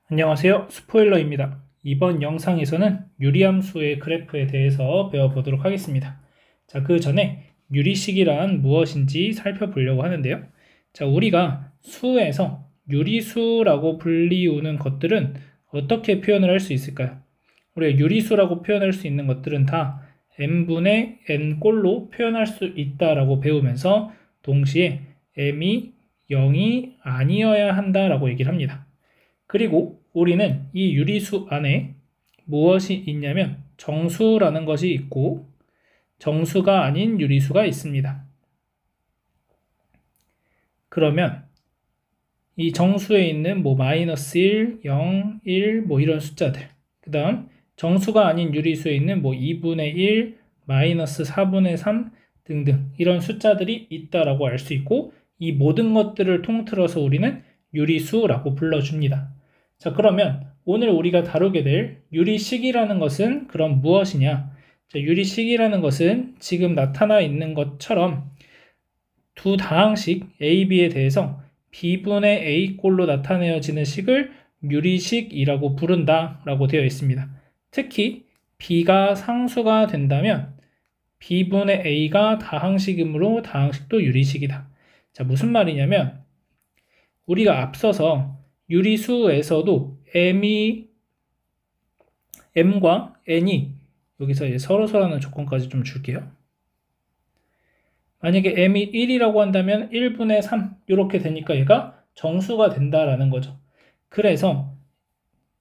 안녕하세요. 스포일러입니다. 이번 영상에서는 유리함수의 그래프에 대해서 배워보도록 하겠습니다. 자, 그 전에 유리식이란 무엇인지 살펴보려고 하는데요. 자, 우리가 수에서 유리수라고 불리우는 것들은 어떻게 표현을 할 수 있을까요? 우리가 유리수라고 표현할 수 있는 것들은 다 n분의 n꼴로 표현할 수 있다라고 배우면서 동시에 m이 0이 아니어야 한다라고 얘기를 합니다. 그리고 우리는 이 유리수 안에 무엇이 있냐면 정수라는 것이 있고 정수가 아닌 유리수가 있습니다. 그러면 이 정수에 있는 마이너스 1, 0, 1 이런 숫자들, 그 다음 정수가 아닌 유리수에 있는 2분의 1, 마이너스 4분의 3 등등 이런 숫자들이 있다라고 알 수 있고, 이 모든 것들을 통틀어서 우리는 유리수라고 불러줍니다. 자, 그러면 오늘 우리가 다루게 될 유리식이라는 것은 그럼 무엇이냐? 자, 유리식이라는 것은 지금 나타나 있는 것처럼 두 다항식 A, B에 대해서 B분의 A꼴로 나타내어지는 식을 유리식이라고 부른다라고 되어 있습니다. 특히 B가 상수가 된다면 B분의 A가 다항식이므로 다항식도 유리식이다. 자, 무슨 말이냐면 우리가 앞서서 유리수에서도 m과 n이 여기서 서로서라는 조건까지 좀 줄게요. 만약에 m이 1이라고 한다면 1분의 3 이렇게 되니까 얘가 정수가 된다라는 거죠. 그래서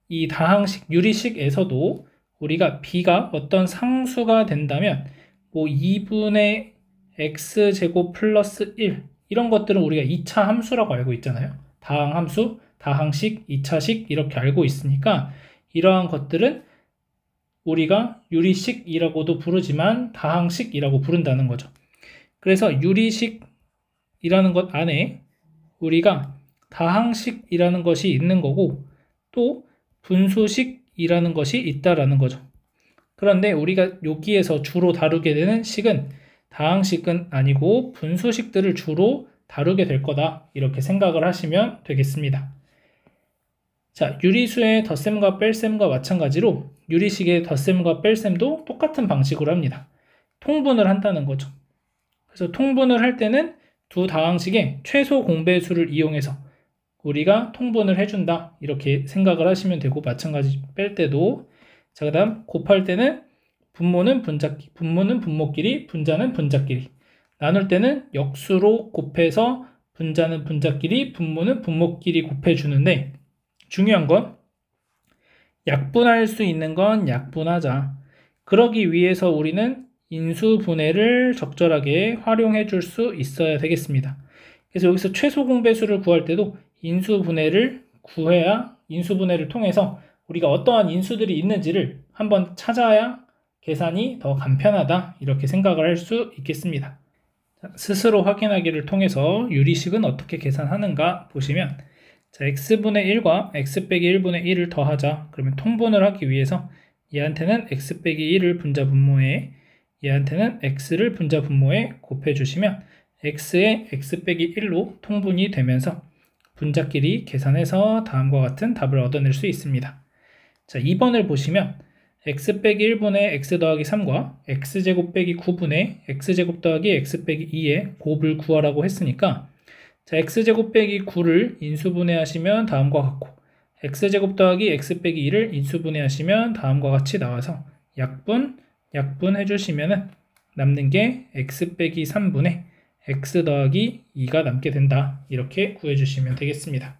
이 다항식 유리식에서도 우리가 b가 어떤 상수가 된다면 2분의 x제곱 플러스 1 이런 것들은 우리가 2차 함수라고 알고 있잖아요. 다항함수, 다항식, 2차식 이렇게 알고 있으니까 이러한 것들은 우리가 유리식이라고도 부르지만 다항식이라고 부른다는 거죠. 그래서 유리식이라는 것 안에 우리가 다항식이라는 것이 있는 거고 또 분수식이라는 것이 있다라는 거죠. 그런데 우리가 여기에서 주로 다루게 되는 식은 다항식은 아니고 분수식들을 주로 다루게 될 거다, 이렇게 생각을 하시면 되겠습니다. 자, 유리수의 덧셈과 뺄셈과 마찬가지로 유리식의 덧셈과 뺄셈도 똑같은 방식으로 합니다. 통분을 한다는 거죠. 그래서 통분을 할 때는 두 다항식의 최소 공배수를 이용해서 우리가 통분을 해준다, 이렇게 생각을 하시면 되고, 마찬가지 뺄 때도 자, 그 다음 곱할 때는 분모는 분모끼리, 분자는 분자끼리, 나눌 때는 역수로 곱해서 분자는 분자끼리, 분모는 분모끼리 곱해주는데, 중요한 건 약분할 수 있는 건 약분하자. 그러기 위해서 우리는 인수분해를 적절하게 활용해 줄 수 있어야 되겠습니다. 그래서 여기서 최소 공배수를 구할 때도 인수분해를 구해야, 인수분해를 통해서 우리가 어떠한 인수들이 있는지를 한번 찾아야 계산이 더 간편하다, 이렇게 생각을 할 수 있겠습니다. 스스로 확인하기를 통해서 유리식은 어떻게 계산하는가 보시면, 자, x분의 1과 x 빼기 1분의 1을 더하자. 그러면 통분을 하기 위해서 얘한테는 x 빼기 1을 분자 분모에, 얘한테는 x를 분자 분모에 곱해주시면 x에 x 빼기 1로 통분이 되면서 분자끼리 계산해서 다음과 같은 답을 얻어낼 수 있습니다. 자, 2번을 보시면 x 빼기 1분의 x 더하기 3과 x제곱 빼기 9분의 x제곱 더하기 x 빼기 2의 곱을 구하라고 했으니까, 자, x제곱 빼기 9를 인수분해하시면 다음과 같고, x제곱 더하기 x 빼기 2를 인수분해하시면 다음과 같이 나와서 약분 해주시면 남는 게 x 빼기 3분의 x 더하기 2가 남게 된다, 이렇게 구해주시면 되겠습니다.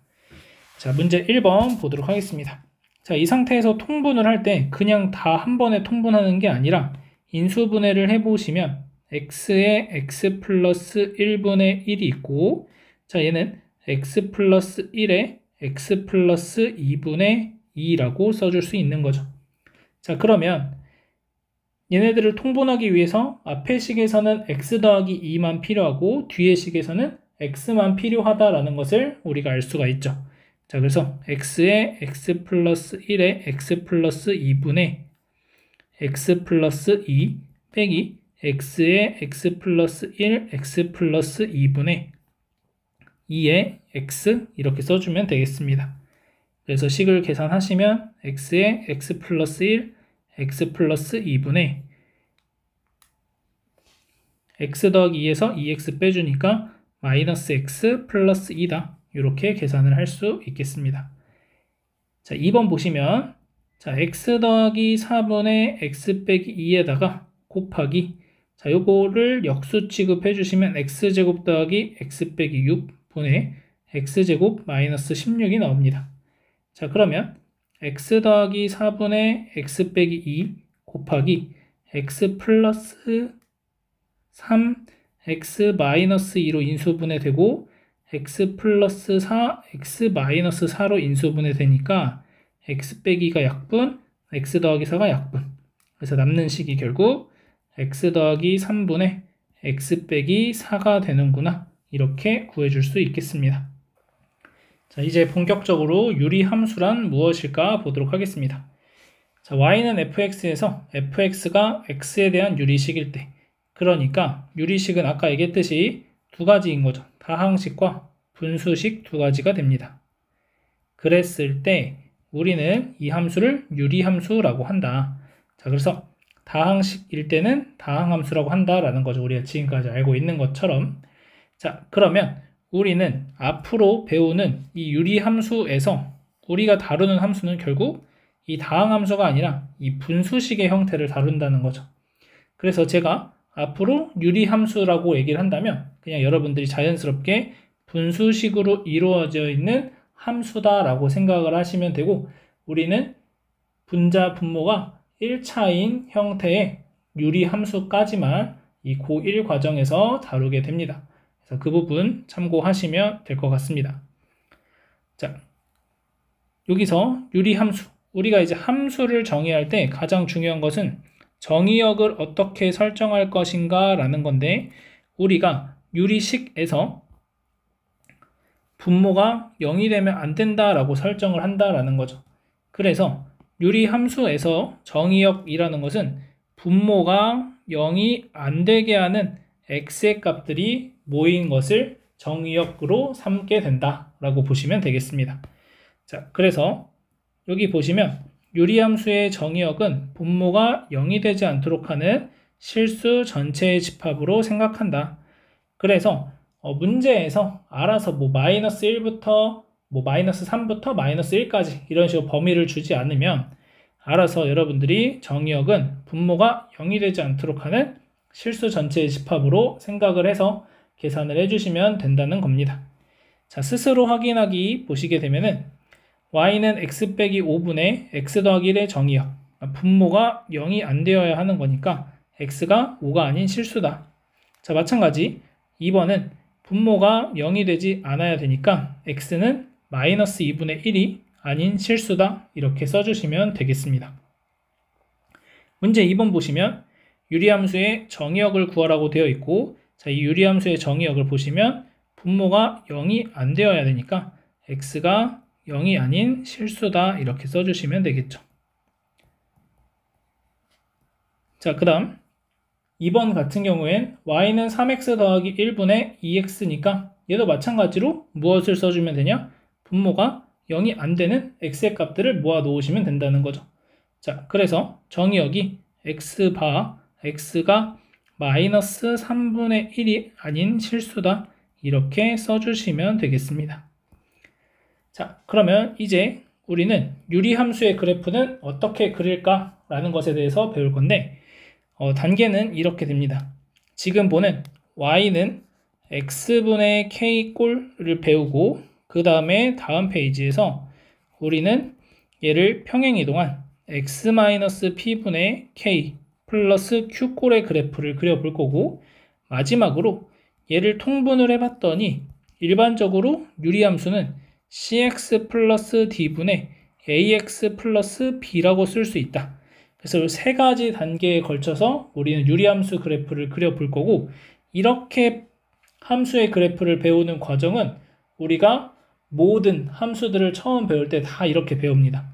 자, 문제 1번 보도록 하겠습니다. 자, 이 상태에서 통분을 할 때 그냥 다 한 번에 통분하는 게 아니라 인수분해를 해보시면 x에 x 플러스 1분의 1이 있고, 자, 얘는 x 플러스 1에 x 플러스 2분의 2라고 써줄 수 있는 거죠. 자, 그러면 얘네들을 통분하기 위해서 앞의 식에서는 x 더하기 2만 필요하고 뒤의 식에서는 x만 필요하다라는 것을 우리가 알 수가 있죠. 자, 그래서 x에 x 플러스 1에 x 플러스 2분의 x 플러스 2 빼기 x에 x 플러스 1, x 플러스 2분의 2에 x 이렇게 써주면 되겠습니다. 그래서 식을 계산하시면 x에 x 플러스 1, x 플러스 2분의 x 더하기 2에서 2x 빼주니까 마이너스 x 플러스 2다. 이렇게 계산을 할 수 있겠습니다. 자, 2번 보시면 자, x 더하기 4분의 x 빼기 2에다가 곱하기 자, 요거를 역수 취급해 주시면 x제곱 더하기 x 빼기 6분의 x제곱 마이너스 16이 나옵니다. 자, 그러면 x 더하기 4분의 x 빼기 2 곱하기 x 플러스 3, x 마이너스 2로 인수분해 되고 x 플러스 4, x 마이너스 4로 인수분해 되니까 x 빼기가 약분, x 더하기 4가 약분. 그래서 남는 식이 결국 x 더하기 3분의 x 빼기 4가 되는구나. 이렇게 구해줄 수 있겠습니다. 자, 이제 본격적으로 유리함수란 무엇일까 보도록 하겠습니다. 자, y는 fx에서 fx가 x에 대한 유리식일 때, 그러니까 유리식은 아까 얘기했듯이 두 가지인 거죠. 다항식과 분수식 두 가지가 됩니다. 그랬을 때 우리는 이 함수를 유리함수라고 한다. 자, 그래서 다항식일 때는 다항함수라고 한다라는 거죠. 우리가 지금까지 알고 있는 것처럼. 자, 그러면 우리는 앞으로 배우는 이 유리함수에서 우리가 다루는 함수는 결국 이 다항함수가 아니라 이 분수식의 형태를 다룬다는 거죠. 그래서 제가 앞으로 유리함수라고 얘기를 한다면 그냥 여러분들이 자연스럽게 분수식으로 이루어져 있는 함수다라고 생각을 하시면 되고, 우리는 분자 분모가 1차인 형태의 유리함수까지만 이 고1 과정에서 다루게 됩니다. 그래서 그 부분 참고하시면 될 것 같습니다. 자, 여기서 유리함수, 우리가 이제 함수를 정의할 때 가장 중요한 것은 정의역을 어떻게 설정할 것인가 라는 건데, 우리가 유리식에서 분모가 0이 되면 안 된다라고 설정을 한다라는 거죠. 그래서 유리함수에서 정의역이라는 것은 분모가 0이 안 되게 하는 x의 값들이 모인 것을 정의역으로 삼게 된다라고 보시면 되겠습니다. 자, 그래서 여기 보시면 유리함수의 정의역은 분모가 0이 되지 않도록 하는 실수 전체의 집합으로 생각한다. 그래서 문제에서 알아서 뭐 마이너스 1부터 뭐 마이너스 3부터 마이너스 1까지 이런 식으로 범위를 주지 않으면 알아서 여러분들이 정의역은 분모가 0이 되지 않도록 하는 실수 전체의 집합으로 생각을 해서 계산을 해주시면 된다는 겁니다. 자, 스스로 확인하기 보시게 되면은 y는 x 빼기 5분의 x 더하기 1의 정의역, 분모가 0이 안 되어야 하는 거니까 x가 5가 아닌 실수다. 자, 마찬가지 2번은 분모가 0이 되지 않아야 되니까 x는 마이너스 2분의 1이 아닌 실수다. 이렇게 써주시면 되겠습니다. 문제 2번 보시면 유리함수의 정의역을 구하라고 되어 있고, 자, 이 유리함수의 정의역을 보시면 분모가 0이 안 되어야 되니까 x가 0이 아닌 실수다. 이렇게 써주시면 되겠죠. 자, 그 다음 2번 같은 경우엔 y는 3x 더하기 1분의 2x니까 얘도 마찬가지로 무엇을 써주면 되냐? 분모가 0이 안 되는 x의 값들을 모아 놓으시면 된다는 거죠. 자, 그래서 정의역이 x바 x가 마이너스 3분의 1이 아닌 실수다. 이렇게 써주시면 되겠습니다. 자, 그러면 이제 우리는 유리함수의 그래프는 어떻게 그릴까? 라는 것에 대해서 배울 건데, 단계는 이렇게 됩니다. 지금 보는 y는 x분의 k꼴을 배우고, 그 다음에 다음 페이지에서 우리는 얘를 평행이동한 x-p분의 k 플러스 q꼴의 그래프를 그려볼 거고, 마지막으로 얘를 통분을 해봤더니 일반적으로 유리함수는 cx 플러스 d분의 ax 플러스 b라고 쓸 수 있다. 그래서 세 가지 단계에 걸쳐서 우리는 유리함수 그래프를 그려볼 거고, 이렇게 함수의 그래프를 배우는 과정은 우리가 모든 함수들을 처음 배울 때 다 이렇게 배웁니다.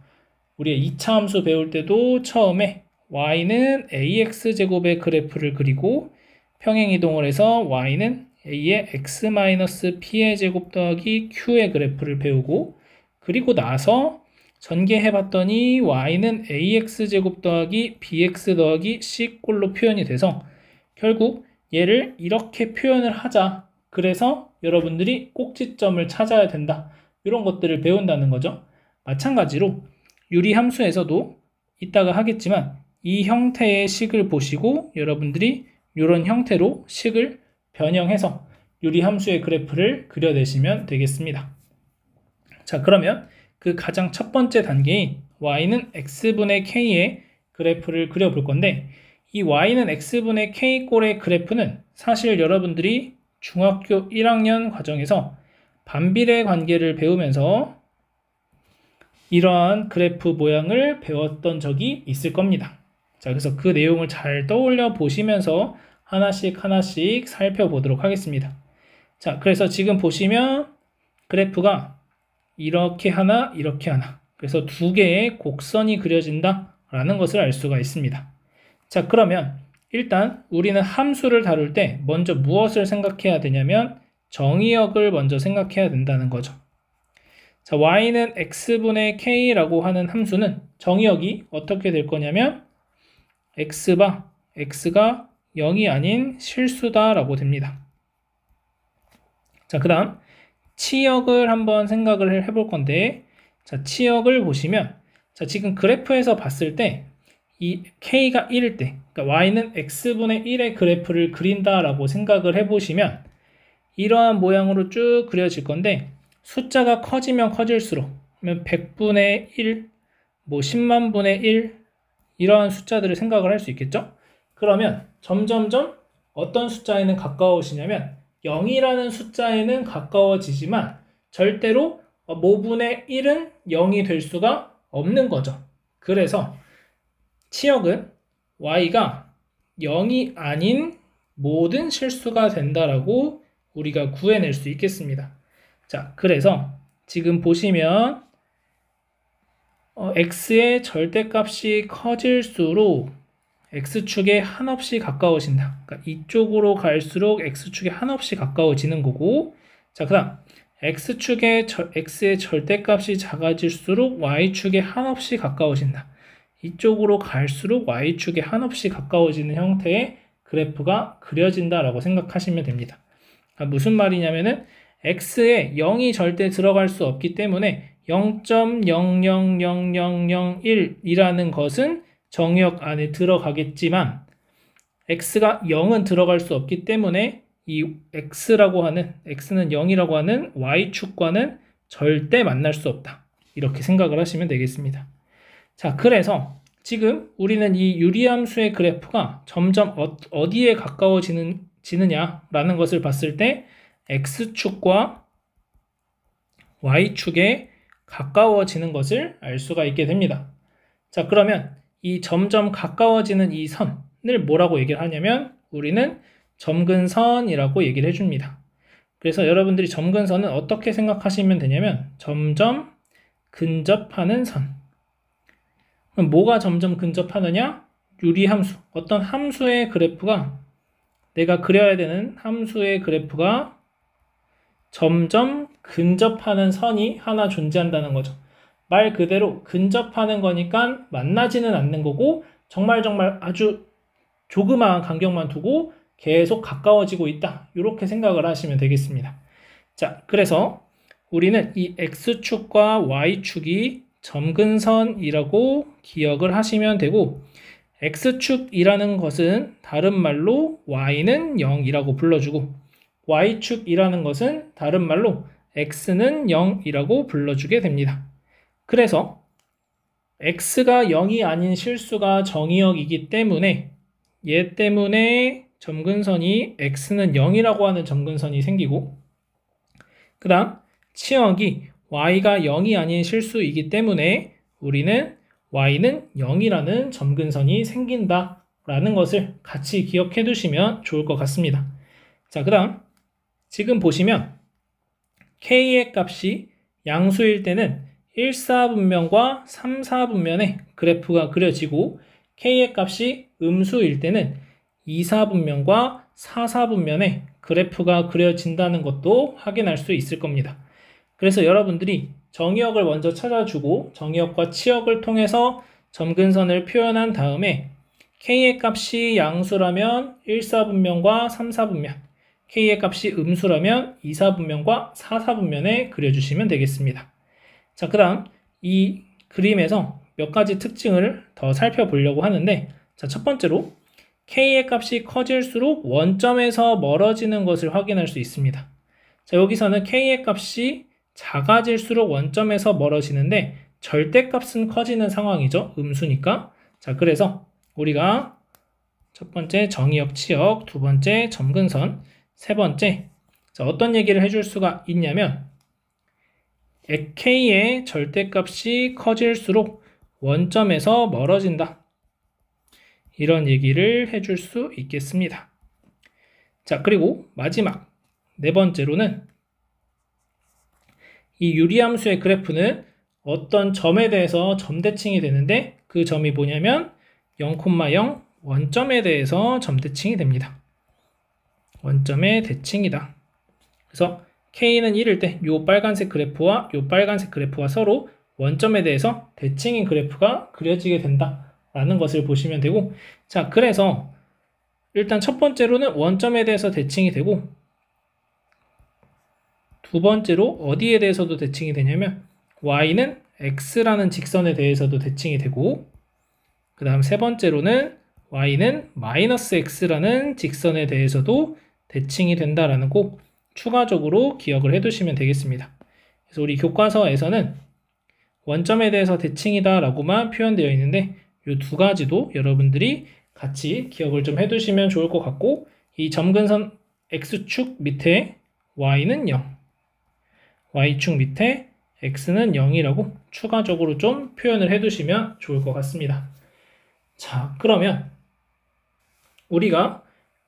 우리가 2차 함수 배울 때도 처음에 y는 ax제곱의 그래프를 그리고 평행이동을 해서 y는 a의 x-p의 제곱 더하기 q의 그래프를 배우고, 그리고 나서 전개해봤더니 y는 ax제곱 더하기 bx 더하기 c꼴로 표현이 돼서 결국 얘를 이렇게 표현을 하자. 그래서 여러분들이 꼭지점을 찾아야 된다. 이런 것들을 배운다는 거죠. 마찬가지로 유리함수에서도 이따가 하겠지만 이 형태의 식을 보시고 여러분들이 이런 형태로 식을 변형해서 유리함수의 그래프를 그려내시면 되겠습니다. 자, 그러면 그 가장 첫 번째 단계인 y는 x분의 k의 그래프를 그려볼 건데 이 y는 x분의 k꼴의 그래프는 사실 여러분들이 중학교 1학년 과정에서 반비례 관계를 배우면서 이러한 그래프 모양을 배웠던 적이 있을 겁니다. 자, 그래서 그 내용을 잘 떠올려 보시면서 하나씩 하나씩 살펴보도록 하겠습니다. 자, 그래서 지금 보시면 그래프가 이렇게 하나, 이렇게 하나. 그래서 두 개의 곡선이 그려진다 라는 것을 알 수가 있습니다. 자, 그러면 일단 우리는 함수를 다룰 때 먼저 무엇을 생각해야 되냐면 정의역을 먼저 생각해야 된다는 거죠. 자, y는 x분의 k라고 하는 함수는 정의역이 어떻게 될 거냐면 x가 0이 아닌 실수다라고 됩니다. 자, 그 다음 치역을 한번 생각을 해볼 건데, 자, 치역을 보시면, 자, 지금 그래프에서 봤을 때, 이 k가 1일 때, 그러니까 y는 x분의 1의 그래프를 그린다라고 생각을 해보시면, 이러한 모양으로 쭉 그려질 건데, 숫자가 커지면 커질수록, 100분의 1, 뭐 10만 분의 1, 이러한 숫자들을 생각을 할 수 있겠죠? 그러면 점점점 어떤 숫자에는 가까워지냐면, 0이라는 숫자에는 가까워지지만 절대로 5분의 1은 0이 될 수가 없는 거죠. 그래서 치역은 y가 0이 아닌 모든 실수가 된다라고 우리가 구해낼 수 있겠습니다. 자, 그래서 지금 보시면 x의 절대값이 커질수록 x축에 한없이 가까워진다. 그러니까 이쪽으로 갈수록 x축에 한없이 가까워지는 거고, 자, 그 다음 x의 절대값이 작아질수록 y축에 한없이 가까워진다. 이쪽으로 갈수록 y축에 한없이 가까워지는 형태의 그래프가 그려진다라고 생각하시면 됩니다. 그러니까 무슨 말이냐면은 x에 0이 절대 들어갈 수 없기 때문에 0.000001이라는 것은 정의역 안에 들어가겠지만 x가 0은 들어갈 수 없기 때문에 이 x는 0이라고 하는 y축과는 절대 만날 수 없다. 이렇게 생각을 하시면 되겠습니다. 자, 그래서 지금 우리는 이 유리함수의 그래프가 점점 어디에 가까워지느냐라는 것을 봤을 때 x축과 y축에 가까워지는 것을 알 수가 있게 됩니다. 자, 그러면 이 점점 가까워지는 이 선을 뭐라고 얘기를 하냐면 우리는 점근선이라고 얘기를 해줍니다. 그래서 여러분들이 점근선은 어떻게 생각하시면 되냐면 점점 근접하는 선. 그럼 뭐가 점점 근접하느냐? 유리함수. 어떤 함수의 그래프가 내가 그려야 되는 함수의 그래프가 점점 근접하는 선이 하나 존재한다는 거죠. 말 그대로 근접하는 거니까 만나지는 않는 거고 정말 아주 조그마한 간격만 두고 계속 가까워지고 있다. 이렇게 생각을 하시면 되겠습니다. 자, 그래서 우리는 이 x축과 y축이 점근선이라고 기억을 하시면 되고 x축이라는 것은 다른 말로 y는 0이라고 불러주고 y축이라는 것은 다른 말로 x는 0이라고 불러주게 됩니다. 그래서 x가 0이 아닌 실수가 정의역이기 때문에 얘 때문에 점근선이 x는 0이라고 하는 점근선이 생기고 그 다음 치역이 y가 0이 아닌 실수이기 때문에 우리는 y는 0이라는 점근선이 생긴다 라는 것을 같이 기억해 두시면 좋을 것 같습니다. 자, 그 다음 지금 보시면 k의 값이 양수일 때는 1사분면과 3사분면의 그래프가 그려지고 k의 값이 음수일 때는 2사분면과 4사분면의 그래프가 그려진다는 것도 확인할 수 있을 겁니다. 그래서 여러분들이 정의역을 먼저 찾아주고 정의역과 치역을 통해서 점근선을 표현한 다음에 K의 값이 양수라면 1사분면과 3사분면, K의 값이 음수라면 2사분면과 4사분면에 그려주시면 되겠습니다. 자, 그 다음 이 그림에서 몇 가지 특징을 더 살펴보려고 하는데, 자, 첫 번째로 K의 값이 커질수록 원점에서 멀어지는 것을 확인할 수 있습니다. 자, 여기서는 K의 값이 작아질수록 원점에서 멀어지는데 절대값은 커지는 상황이죠. 음수니까. 자, 그래서 우리가 첫 번째 정의역 치역, 두 번째 점근선, 세 번째 자, 어떤 얘기를 해줄 수가 있냐면 K의 절대값이 커질수록 원점에서 멀어진다. 이런 얘기를 해줄 수 있겠습니다. 자, 그리고 마지막 네 번째로는 이 유리함수의 그래프는 어떤 점에 대해서 점대칭이 되는데 그 점이 뭐냐면 0,0 원점에 대해서 점대칭이 됩니다. 원점의 대칭이다. 그래서 K는 1일 때 이 빨간색 그래프와 이 빨간색 그래프가 서로 원점에 대해서 대칭인 그래프가 그려지게 된다라는 것을 보시면 되고, 자, 그래서 일단 첫 번째로는 원점에 대해서 대칭이 되고, 두 번째로 어디에 대해서도 대칭이 되냐면 y는 x라는 직선에 대해서도 대칭이 되고, 그 다음 세 번째로는 y는 마이너스 x라는 직선에 대해서도 대칭이 된다라는 거 추가적으로 기억을 해두시면 되겠습니다. 그래서 우리 교과서에서는 원점에 대해서 대칭이다 라고만 표현되어 있는데 이 두 가지도 여러분들이 같이 기억을 좀 해두시면 좋을 것 같고, 이 점근선 x축 밑에 y는 0, y축 밑에 x는 0이라고 추가적으로 좀 표현을 해두시면 좋을 것 같습니다. 자, 그러면 우리가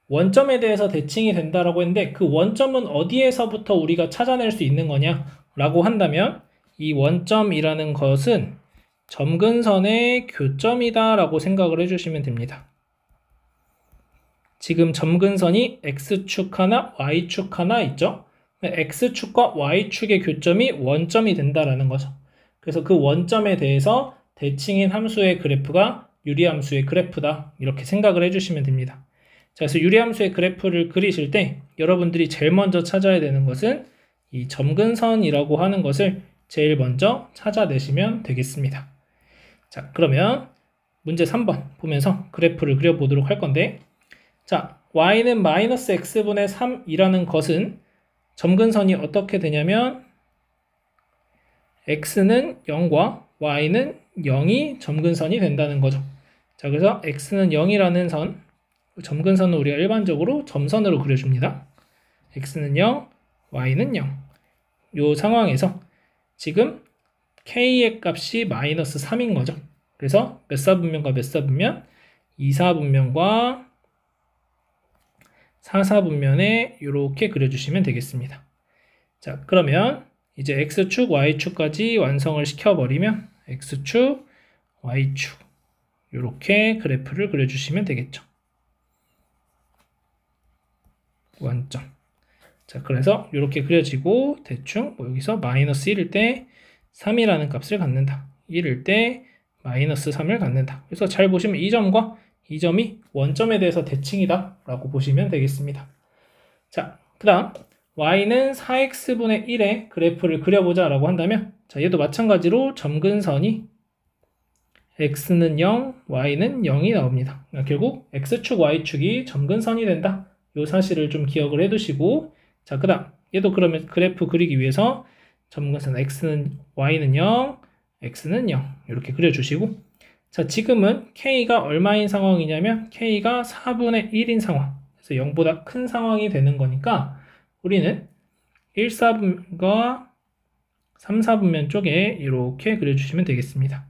원점에 대해서 대칭이 된다라고 했는데 그 원점은 어디에서부터 우리가 찾아낼 수 있는 거냐라고 한다면 이 원점이라는 것은 점근선의 교점이다 라고 생각을 해주시면 됩니다. 지금 점근선이 x축 하나, y축 하나 있죠? x축과 y축의 교점이 원점이 된다라는 거죠. 그래서 그 원점에 대해서 대칭인 함수의 그래프가 유리함수의 그래프다, 이렇게 생각을 해주시면 됩니다. 자, 그래서 유리함수의 그래프를 그리실 때 여러분들이 제일 먼저 찾아야 되는 것은 이 점근선이라고 하는 것을 제일 먼저 찾아내시면 되겠습니다. 자, 그러면 문제 3번 보면서 그래프를 그려보도록 할 건데, 자, y는 마이너스 x분의 3이라는 것은 점근선이 어떻게 되냐면 x는 0과 y는 0이 점근선이 된다는 거죠. 자, 그래서 x는 0이라는 선, 점근선은 우리가 일반적으로 점선으로 그려줍니다. x는 0, y는 0. 이 상황에서 지금 k의 값이 마이너스 3인 거죠. 그래서 몇 사분면과 몇 사분면? 2사분면과 4사분면에 이렇게 그려주시면 되겠습니다. 자, 그러면 이제 x축, y축까지 완성을 시켜버리면 x축, y축 이렇게 그래프를 그려주시면 되겠죠. 원점. 자, 그래서 이렇게 그려지고 대충 여기서 마이너스 1일 때 3이라는 값을 갖는다. 1일 때 마이너스 3을 갖는다. 그래서 잘 보시면 이 점과 이 점이 원점에 대해서 대칭이다 라고 보시면 되겠습니다. 자, 그 다음 y는 4x분의 1의 그래프를 그려보자 라고 한다면, 자, 얘도 마찬가지로 점근선이 x는 0, y는 0이 나옵니다. 그러니까 결국 x축, y축이 점근선이 된다. 이 사실을 좀 기억을 해두시고, 자, 그 다음 얘도 그러면 그래프 그리기 위해서 점근선 x는 y는 0, x는 0 이렇게 그려주시고, 자, 지금은 k가 얼마인 상황이냐면 k가 4분의 1인 상황, 그래서 0보다 큰 상황이 되는 거니까 우리는 1사분과 3사분면 쪽에 이렇게 그려주시면 되겠습니다.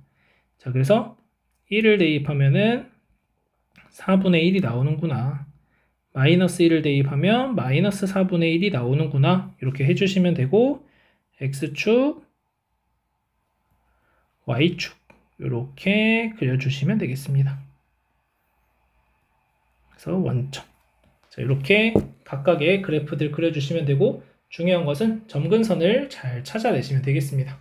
자, 그래서 1을 대입하면은 4분의 1이 나오는구나, 마이너스 1을 대입하면 마이너스 4분의 1이 나오는구나, 이렇게 해주시면 되고, x축, y축 이렇게 그려주시면 되겠습니다. 그래서 원점. 자, 이렇게 각각의 그래프들 그려주시면 되고, 중요한 것은 점근선을 잘 찾아내시면 되겠습니다.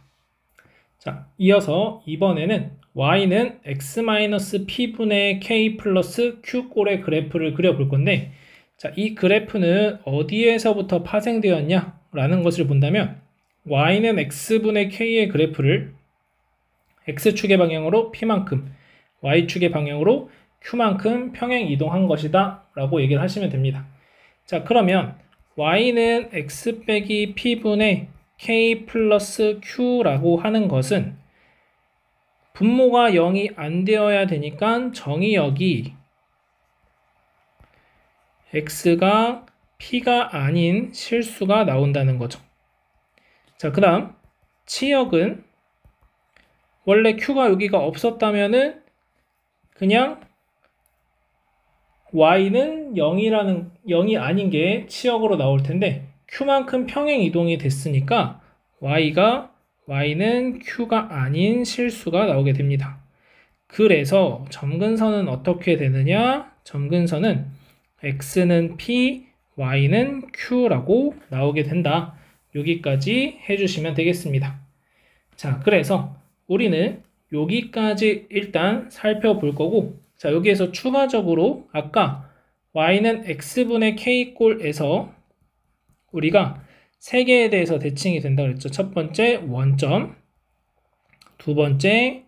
자, 이어서 이번에는 y는 x-p분의 k 플러스 q 꼴의 그래프를 그려볼 건데, 자, 이 그래프는 어디에서부터 파생되었냐? 라는 것을 본다면, y는 x분의 k의 그래프를 x축의 방향으로 p만큼, y축의 방향으로 q만큼 평행 이동한 것이다 라고 얘기를 하시면 됩니다. 자, 그러면 y는 x 빼기 p분의 k 플러스 q라고 하는 것은 분모가 0이 안 되어야 되니까 정의역이 x가 p가 아닌 실수가 나온다는 거죠. 자, 그 다음 치역은 원래 q가 여기가 없었다면은 그냥 y는 0이 아닌 게 치역으로 나올 텐데 q만큼 평행 이동이 됐으니까 y는 q가 아닌 실수가 나오게 됩니다. 그래서 점근선은 어떻게 되느냐? 점근선은 x는 p, y는 q라고 나오게 된다. 여기까지 해주시면 되겠습니다. 자, 그래서 우리는 여기까지 일단 살펴볼 거고, 자, 여기에서 추가적으로 아까 y는 x분의 k꼴에서 우리가 3개에 대해서 대칭이 된다고 했죠. 첫 번째 원점, 두 번째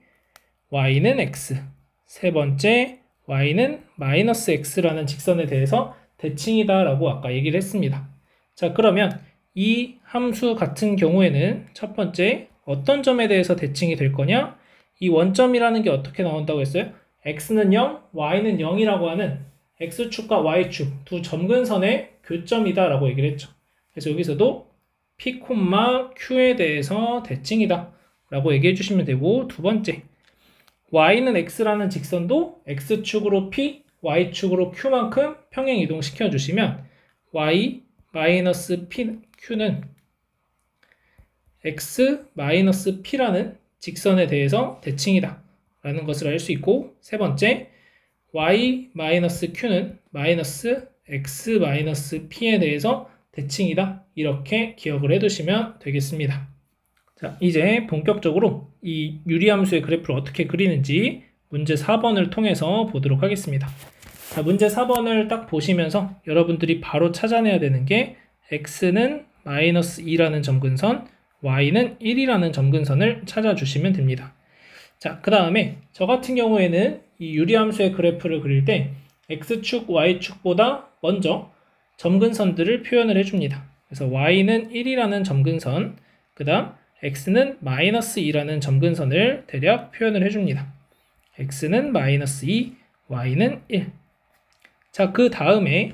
y는 x, 세 번째 y는 마이너스 x라는 직선에 대해서 대칭이다 라고 아까 얘기를 했습니다. 자, 그러면 이 함수 같은 경우에는 첫 번째 어떤 점에 대해서 대칭이 될 거냐? 이 원점이라는 게 어떻게 나온다고 했어요? x는 0, y는 0이라고 하는 x축과 y축 두 점근선의 교점이다 라고 얘기를 했죠. 그래서 여기서도 p, q에 대해서 대칭이다 라고 얘기해 주시면 되고, 두 번째 y는 x라는 직선도 x축으로 p, y축으로 q만큼 평행 이동시켜 주시면 y 마이너스 q는 x 마이너스 p라는 직선에 대해서 대칭이다 라는 것을 알 수 있고, 세 번째 y 마이너스 q는 마이너스 x 마이너스 p에 대해서 대칭이다, 이렇게 기억을 해두시면 되겠습니다. 자, 이제 본격적으로 이 유리함수의 그래프를 어떻게 그리는지 문제 4번을 통해서 보도록 하겠습니다. 자, 문제 4번을 딱 보시면서 여러분들이 바로 찾아내야 되는 게 x는 마이너스 2라는 점근선, y는 1이라는 점근선을 찾아주시면 됩니다. 자, 그 다음에 저 같은 경우에는 이 유리함수의 그래프를 그릴 때 x축, y축보다 먼저 점근선들을 표현을 해줍니다. 그래서 y는 1이라는 점근선, 그 다음 x는 마이너스 2라는 점근선을 대략 표현을 해줍니다. x는 마이너스 2, y는 1. 자, 그 다음에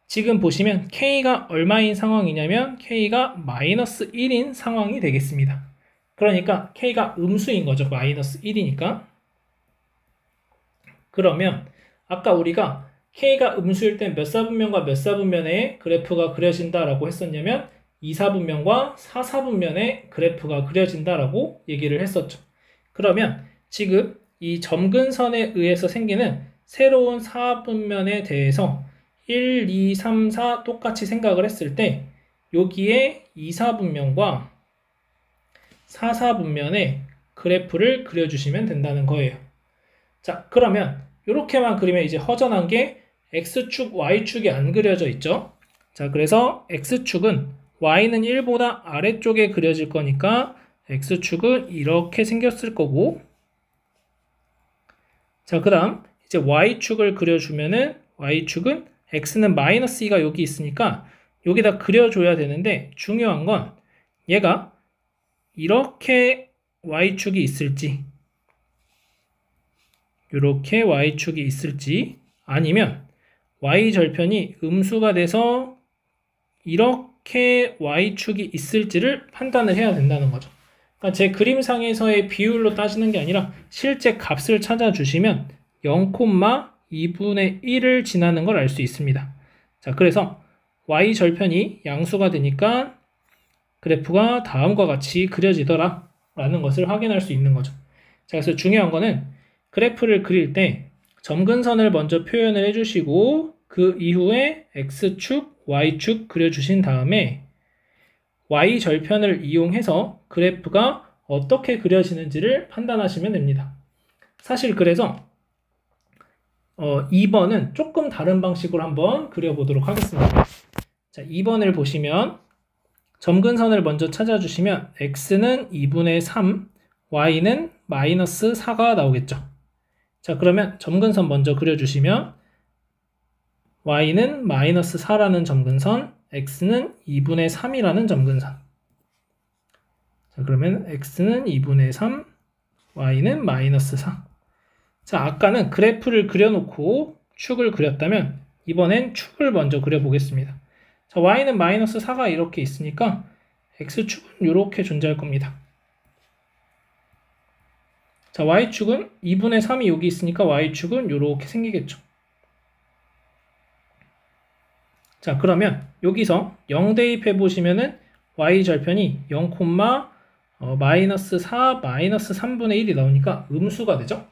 지금 보시면 k가 얼마인 상황이냐면 k가 마이너스 1인 상황이 되겠습니다. 그러니까 k가 음수인 거죠. 마이너스 1이니까. 그러면 아까 우리가 k가 음수일 때 몇 사분면과 몇 사분면의 그래프가 그려진다라고 했었냐면 2사분면과 4사분면의 그래프가 그려진다라고 얘기를 했었죠. 그러면 지금 이 점근선에 의해서 생기는 새로운 사분면에 대해서 1, 2, 3, 4 똑같이 생각을 했을 때 여기에 2사분면과 4사분면의 그래프를 그려주시면 된다는 거예요. 자, 그러면 이렇게만 그리면 이제 허전한 게 x축, y축이 안 그려져 있죠. 자, 그래서 x축은 y는 1보다 아래쪽에 그려질 거니까 x축은 이렇게 생겼을 거고, 자, 그 다음 이제 y축을 그려주면은 y축은 x는 마이너스 2가 여기 있으니까 여기다 그려줘야 되는데, 중요한 건 얘가 이렇게 y축이 있을지, 이렇게 y축이 있을지, 아니면 y절편이 음수가 돼서 이렇게 y축이 있을지를 판단을 해야 된다는 거죠. 그러니까 제 그림상에서의 비율로 따지는 게 아니라 실제 값을 찾아주시면 0,2분의 1을 지나는 걸 알 수 있습니다. 자, 그래서 y절편이 양수가 되니까 그래프가 다음과 같이 그려지더라 라는 것을 확인할 수 있는 거죠. 자, 그래서 중요한 거는 그래프를 그릴 때 점근선을 먼저 표현을 해주시고 그 이후에 x축, y축 그려주신 다음에 y절편을 이용해서 그래프가 어떻게 그려지는지를 판단하시면 됩니다. 사실 그래서 2번은 조금 다른 방식으로 한번 그려보도록 하겠습니다. 자, 2번을 보시면 점근선을 먼저 찾아주시면 x는 2분의 3, y는 마이너스 4가 나오겠죠. 자, 그러면 점근선 먼저 그려주시면 y는 마이너스 4라는 점근선, x는 2분의 3이라는 점근선. 자, 그러면 x는 2분의 3, y는 마이너스 4. 자, 아까는 그래프를 그려놓고 축을 그렸다면 이번엔 축을 먼저 그려보겠습니다. 자, y는 마이너스 4가 이렇게 있으니까 x축은 이렇게 존재할 겁니다. 자, y축은 2분의 3이 여기 있으니까 y축은 이렇게 생기겠죠. 자, 그러면 여기서 0 대입해 보시면은 y절편이 0, 마이너스 4, 마이너스 3분의 1이 나오니까 음수가 되죠.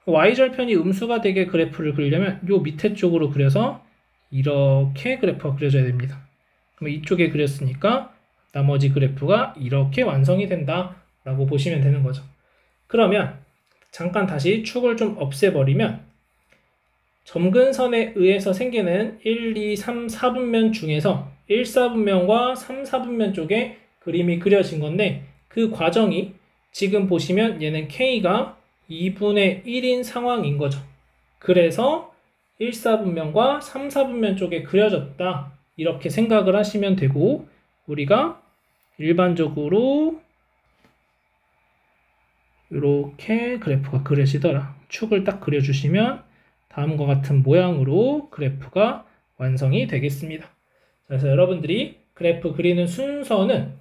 y절편이 음수가 되게 그래프를 그리려면 요 밑에 쪽으로 그려서 이렇게 그래프가 그려져야 됩니다. 그럼 이쪽에 그렸으니까 나머지 그래프가 이렇게 완성이 된다 라고 보시면 되는 거죠. 그러면 잠깐 다시 축을 좀 없애버리면 점근선에 의해서 생기는 1, 2, 3, 4분면 중에서 1, 4분면과 3, 4분면 쪽에 그림이 그려진 건데 그 과정이 지금 보시면 얘는 K가 2분의 1인 상황인 거죠. 그래서 1, 4분면과 3, 4분면 쪽에 그려졌다. 이렇게 생각을 하시면 되고 우리가 일반적으로 이렇게 그래프가 그려지더라. 축을 딱 그려주시면 다음과 같은 모양으로 그래프가 완성이 되겠습니다. 그래서 여러분들이 그래프 그리는 순서는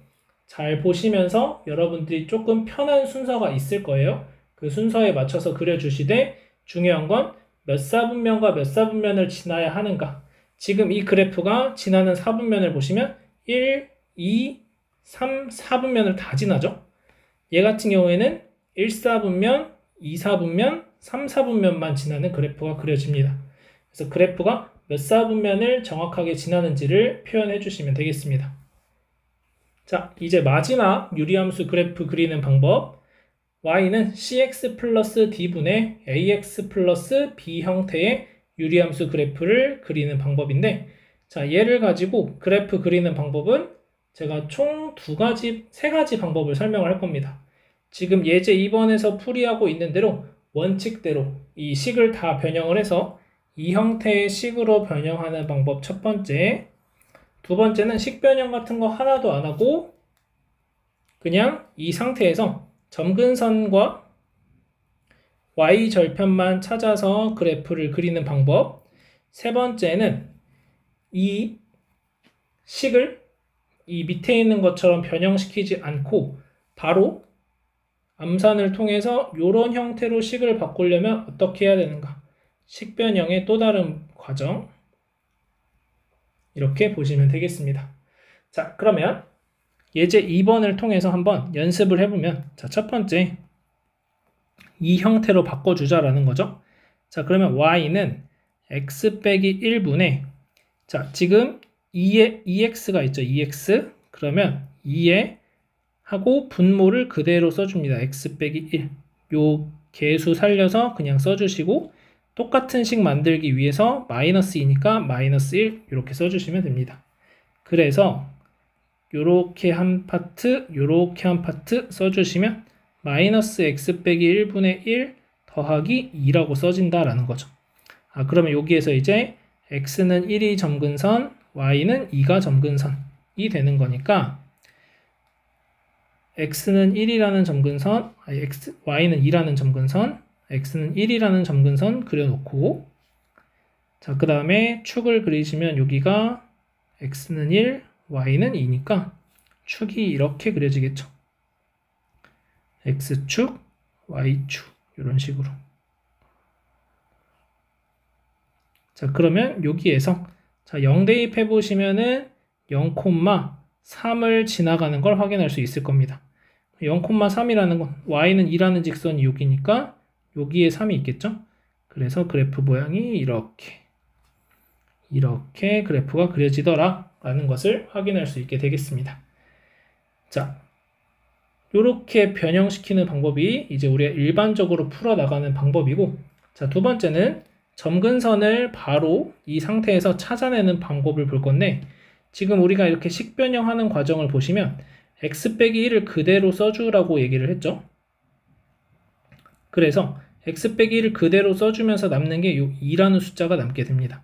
잘 보시면서 여러분들이 조금 편한 순서가 있을 거예요. 그 순서에 맞춰서 그려주시되 중요한 건 몇 사분면과 몇 사분면을 지나야 하는가. 지금 이 그래프가 지나는 사분면을 보시면 1, 2, 3, 4분면을 다 지나죠. 얘 같은 경우에는 1, 4분면, 2, 4분면, 3, 4분면만 지나는 그래프가 그려집니다. 그래서 그래프가 몇 사분면을 정확하게 지나는지를 표현해 주시면 되겠습니다. 자, 이제 마지막 유리함수 그래프 그리는 방법. y는 cx 플러스 d분의 ax 플러스 b 형태의 유리함수 그래프를 그리는 방법인데 자, 얘를 가지고 그래프 그리는 방법은 제가 총 세 가지 방법을 설명을 할 겁니다. 지금 예제 2번에서 풀이하고 있는 대로 원칙대로 이 식을 다 변형을 해서 이 형태의 식으로 변형하는 방법 첫 번째, 두 번째는 식 변형 같은 거 하나도 안 하고 그냥 이 상태에서 점근선과 y절편만 찾아서 그래프를 그리는 방법. 세 번째는 이 식을 이 밑에 있는 것처럼 변형시키지 않고 바로 암산을 통해서 이런 형태로 식을 바꾸려면 어떻게 해야 되는가? 식 변형의 또 다른 과정. 이렇게 보시면 되겠습니다. 자, 그러면 예제 2번을 통해서 한번 연습을 해보면 자, 첫 번째 이 형태로 바꿔주자라는 거죠. 자, 그러면 y는 x 빼기 1분의 자, 지금 2x가 있죠. 2x 그러면 2에 하고 분모를 그대로 써줍니다. x 빼기 1 요 개수 살려서 그냥 써주시고 똑같은 식 만들기 위해서 마이너스 2니까 마이너스 1 이렇게 써주시면 됩니다. 그래서 요렇게 한 파트, 요렇게 한 파트 써주시면 마이너스 x 빼기 1분의 1 더하기 2라고 써진다라는 거죠. 아, 그러면 여기에서 이제 x는 1이 점근선, y는 2가 점근선이 되는 거니까 x는 1이라는 점근선, y는 2라는 점근선, x는 1이라는 점근선 그려놓고 자, 그 다음에 축을 그리시면 여기가 x는 1, y는 2니까 축이 이렇게 그려지겠죠. x축, y축 이런 식으로. 자, 그러면 여기에서 자, 0 대입해 보시면은 0,3을 지나가는 걸 확인할 수 있을 겁니다. 0,3이라는 건 y는 2라는 직선이 여기니까 여기에 3이 있겠죠. 그래서 그래프 모양이 이렇게 그래프가 그려지더라 라는 것을 확인할 수 있게 되겠습니다. 자, 이렇게 변형시키는 방법이 이제 우리가 일반적으로 풀어나가는 방법이고, 자, 두 번째는 점근선을 바로 이 상태에서 찾아내는 방법을 볼 건데, 지금 우리가 이렇게 식변형하는 과정을 보시면 x 빼기 1을 그대로 써주라고 얘기를 했죠. 그래서 x 빼기 1을 그대로 써주면서 남는 게 이 2라는 숫자가 남게 됩니다.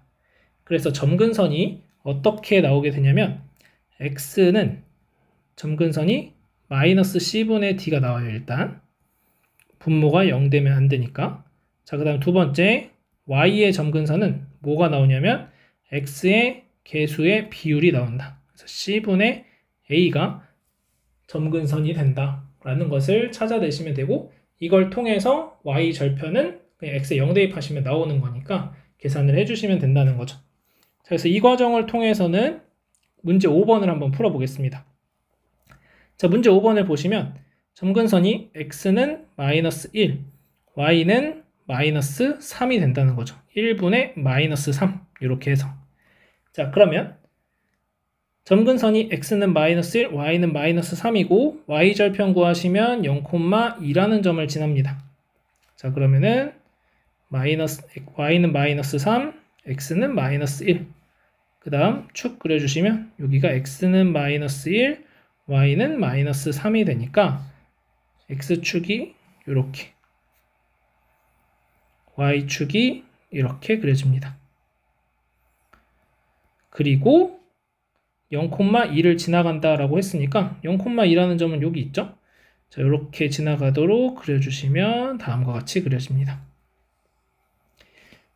그래서 점근선이 어떻게 나오게 되냐면 x는 점근선이 마이너스 c분의 d가 나와요. 일단 분모가 0 되면 안 되니까. 자, 그 다음 두 번째 y의 점근선은 뭐가 나오냐면 x의 개수의 비율이 나온다. 그래서 c분의 a가 점근선이 된다라는 것을 찾아내시면 되고, 이걸 통해서 y 절편은 그냥 x에 0 대입하시면 나오는 거니까 계산을 해주시면 된다는 거죠. 자, 그래서 이 과정을 통해서는 문제 5번을 한번 풀어보겠습니다. 자, 문제 5번을 보시면 점근선이 x는 마이너스 1, y는 마이너스 3이 된다는 거죠. 1분의 마이너스 3 이렇게 해서. 자, 그러면 점근선이 x는 마이너스 1, y는 마이너스 3이고 y절편 구하시면 0,2라는 점을 지납니다. 자, 그러면은 y는 마이너스 3, x는 마이너스 1. 그 다음 축 그려주시면 여기가 x는 마이너스 1, y는 마이너스 3이 되니까 x축이 이렇게, y축이 이렇게 그려집니다. 그리고 0,2를 지나간다라고 했으니까 0,2라는 점은 여기 있죠? 자, 이렇게 지나가도록 그려주시면 다음과 같이 그려집니다.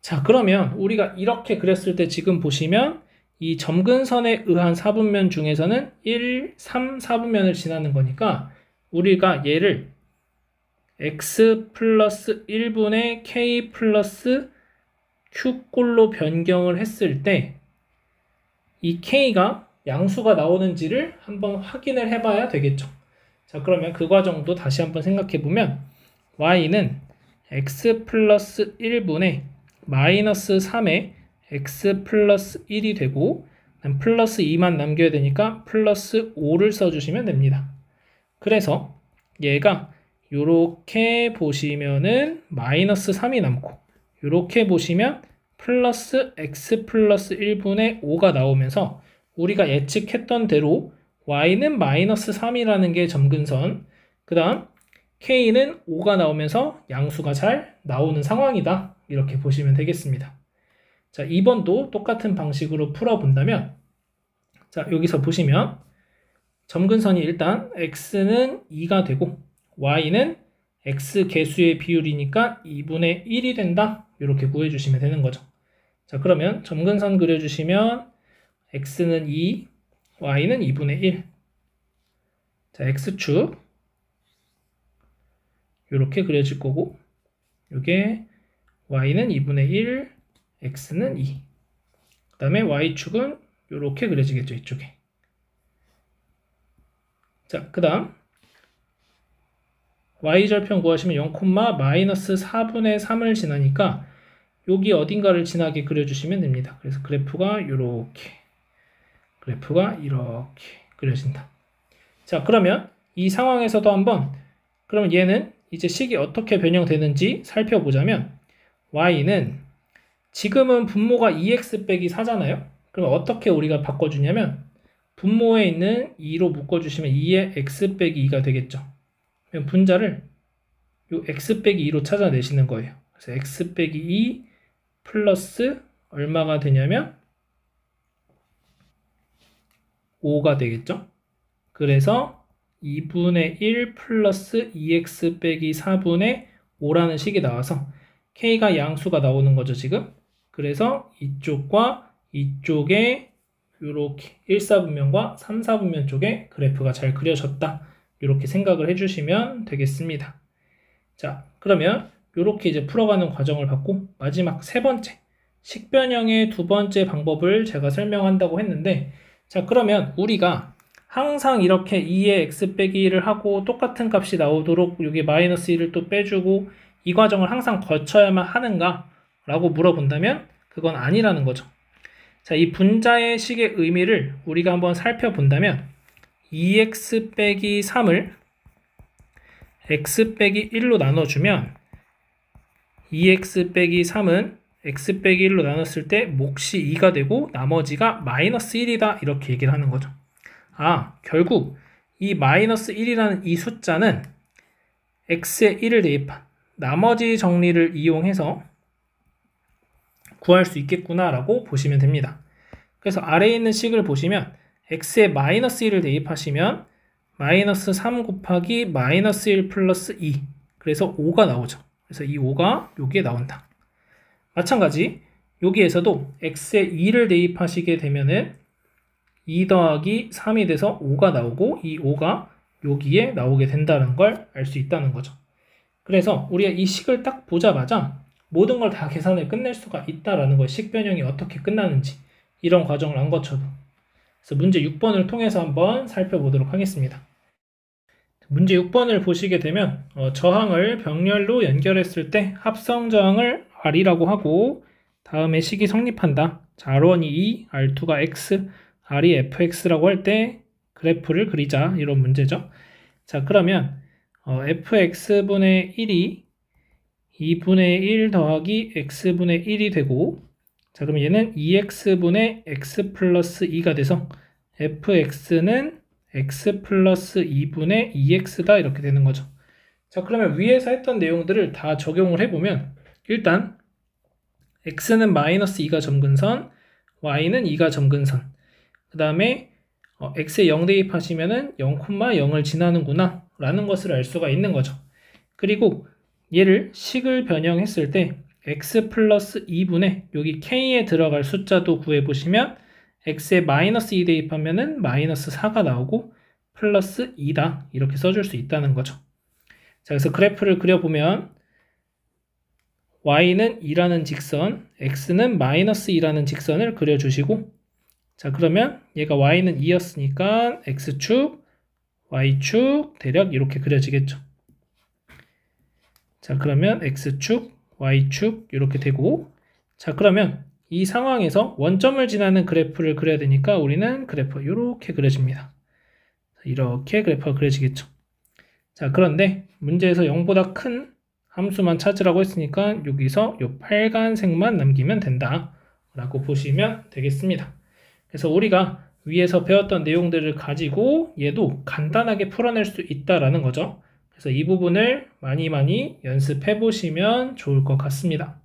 자, 그러면 우리가 이렇게 그렸을 때 지금 보시면 이 점근선에 의한 사분면 중에서는 1, 3, 4분면을 지나는 거니까 우리가 얘를 x 플러스 1분의 k 플러스 q꼴로 변경을 했을 때 이 k가 양수가 나오는지를 한번 확인을 해봐야 되겠죠. 자, 그러면 그 과정도 다시 한번 생각해 보면 y는 x 플러스 1분의 마이너스 3에 x 플러스 1이 되고 플러스 2만 남겨야 되니까 플러스 5를 써주시면 됩니다. 그래서 얘가 이렇게 보시면은 마이너스 3이 남고 이렇게 보시면 플러스 x 플러스 1분의 5가 나오면서 우리가 예측했던 대로 y는 마이너스 3이라는 게 점근선, 그 다음 k는 5가 나오면서 양수가 잘 나오는 상황이다. 이렇게 보시면 되겠습니다. 자, 2번도 똑같은 방식으로 풀어본다면, 자, 여기서 보시면 점근선이 일단 x는 2가 되고 y는 x 개수의 비율이니까 2분의 1이 된다. 이렇게 구해주시면 되는 거죠. 자, 그러면 점근선 그려주시면 x는 2, y는 2분의 1. 자, x축 이렇게 그려질 거고, 이게 y는 2분의 1, x는 2. 그 다음에 y축은 이렇게 그려지겠죠, 이쪽에. 자, 그 다음 y절편 구하시면 0, 마이너스 4분의 3을 지나니까 여기 어딘가를 지나게 그려주시면 됩니다. 그래서 그래프가 이렇게 그려진다. 자, 그러면 이 상황에서도 한번, 그러면 얘는 이제 식이 어떻게 변형되는지 살펴보자면 y는 지금은 분모가 2x 빼기 4잖아요. 그럼 어떻게 우리가 바꿔주냐면 분모에 있는 2로 묶어주시면 2의 x 빼기 2가 되겠죠. 그럼 분자를 요 x 빼기 2로 찾아내시는 거예요. 그래서 x 빼기 2 플러스 얼마가 되냐면 5가 되겠죠. 그래서 2분의 1 플러스 2x 빼기 4분의 5라는 식이 나와서 k가 양수가 나오는 거죠, 지금. 그래서 이쪽과 이쪽에 이렇게 1, 4분면과 3, 4분면 쪽에 그래프가 잘 그려졌다. 이렇게 생각을 해주시면 되겠습니다. 자, 그러면 이렇게 이제 풀어가는 과정을 받고 마지막 세 번째, 식변형의 두 번째 방법을 제가 설명한다고 했는데, 자, 그러면 우리가 항상 이렇게 2의 x 빼기 1을 하고 똑같은 값이 나오도록 여기 마이너스 1을 또 빼주고 이 과정을 항상 거쳐야만 하는가? 라고 물어본다면 그건 아니라는 거죠. 자, 이 분자의 식의 의미를 우리가 한번 살펴본다면 2x 빼기 3을 x 빼기 1로 나눠주면 2x 빼기 3은 x 빼기 1로 나눴을 때 몫이 2가 되고 나머지가 마이너스 1이다 이렇게 얘기를 하는 거죠. 결국 이 마이너스 1이라는 이 숫자는 x에 1을 대입한 나머지 정리를 이용해서 구할 수 있겠구나 라고 보시면 됩니다. 그래서 아래에 있는 식을 보시면 x에 마이너스 1을 대입하시면 마이너스 3 곱하기 마이너스 1 플러스 2 그래서 5가 나오죠. 그래서 이 5가 여기에 나온다. 마찬가지 여기에서도 x에 2를 대입하시게 되면은 2 더하기 3이 돼서 5가 나오고 이 5가 여기에 나오게 된다는 걸 알 수 있다는 거죠. 그래서 우리가 이 식을 딱 보자마자 모든 걸 다 계산을 끝낼 수가 있다라는 거예요. 식 변형이 어떻게 끝나는지 이런 과정을 안 거쳐도. 그래서 문제 6번을 통해서 한번 살펴보도록 하겠습니다. 문제 6번을 보시게 되면 저항을 병렬로 연결했을 때 합성 저항을 R이라고 하고 다음에 식이 성립한다. 자, R1이 2, R2가 X, R이 FX라고 할 때 그래프를 그리자 이런 문제죠. 자, 그러면 fx분의 1이 2분의 1 더하기 x분의 1이 되고 자, 그럼 얘는 2x분의 x 플러스 2가 돼서 fx는 x 플러스 2분의 2x다 이렇게 되는 거죠. 자, 그러면 위에서 했던 내용들을 다 적용을 해보면 일단 x는 마이너스 2가 점근선, y는 2가 점근선 그 다음에 x에 0 대입하시면은 0,0을 지나는구나 라는 것을 알 수가 있는 거죠. 그리고 얘를 식을 변형했을 때 x 플러스 2분의 여기 k에 들어갈 숫자도 구해보시면 x에 마이너스 2 대입하면은 마이너스 4가 나오고 플러스 2다 이렇게 써줄 수 있다는 거죠. 자, 그래서 그래프를 그려보면 y는 2라는 직선, x는 마이너스 2라는 직선을 그려주시고 자, 그러면 얘가 y는 2였으니까 x축, y축 대략 이렇게 그려지겠죠. 자, 그러면 x축, y축 이렇게 되고 자, 그러면 이 상황에서 원점을 지나는 그래프를 그려야 되니까 우리는 그래프 이렇게 그려집니다. 이렇게 그래프가 그려지겠죠. 자, 그런데 문제에서 0보다 큰 함수만 찾으라고 했으니까 여기서 이 빨간색만 남기면 된다 라고 보시면 되겠습니다. 그래서 우리가 위에서 배웠던 내용들을 가지고 얘도 간단하게 풀어낼 수 있다라는 거죠. 그래서 이 부분을 많이 연습해 보시면 좋을 것 같습니다.